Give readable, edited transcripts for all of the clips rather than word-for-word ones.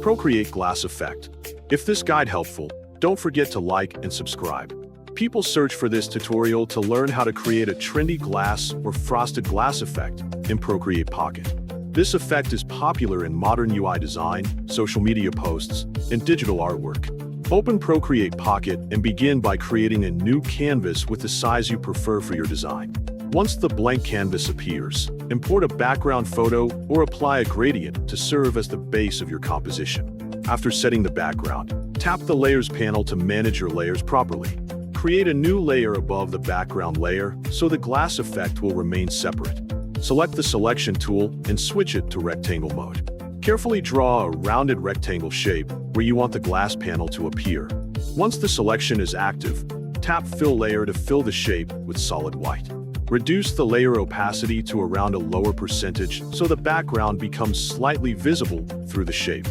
Procreate Glass Effect. If this guide helpful, don't forget to like and subscribe. People search for this tutorial to learn how to create a trendy glass or frosted glass effect in Procreate Pocket. This effect is popular in modern UI design, social media posts, and digital artwork. Open Procreate Pocket and begin by creating a new canvas with the size you prefer for your design. Once the blank canvas appears, import a background photo or apply a gradient to serve as the base of your composition. After setting the background, tap the Layers panel to manage your layers properly. Create a new layer above the background layer so the glass effect will remain separate. Select the Selection tool and switch it to Rectangle mode. Carefully draw a rounded rectangle shape where you want the glass panel to appear. Once the selection is active, tap Fill Layer to fill the shape with solid white. Reduce the layer opacity to around a lower percentage so the background becomes slightly visible through the shape.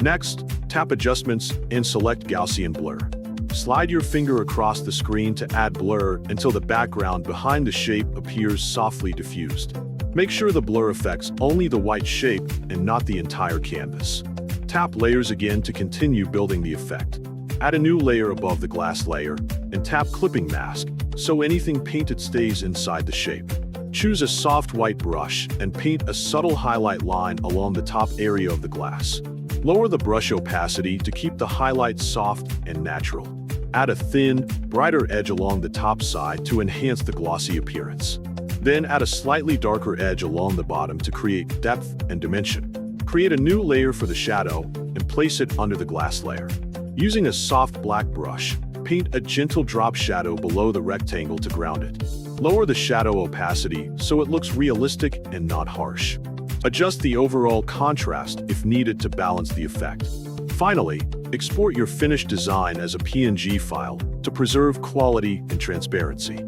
Next, tap Adjustments and select Gaussian Blur. Slide your finger across the screen to add blur until the background behind the shape appears softly diffused. Make sure the blur affects only the white shape and not the entire canvas. Tap Layers again to continue building the effect. Add a new layer above the glass layer and tap Clipping Mask so anything painted stays inside the shape. Choose a soft white brush and paint a subtle highlight line along the top area of the glass. Lower the brush opacity to keep the highlights soft and natural. Add a thin, brighter edge along the top side to enhance the glossy appearance. Then add a slightly darker edge along the bottom to create depth and dimension. Create a new layer for the shadow and place it under the glass layer. Using a soft black brush, paint a gentle drop shadow below the rectangle to ground it. Lower the shadow opacity so it looks realistic and not harsh. Adjust the overall contrast if needed to balance the effect. Finally, export your finished design as a PNG file to preserve quality and transparency.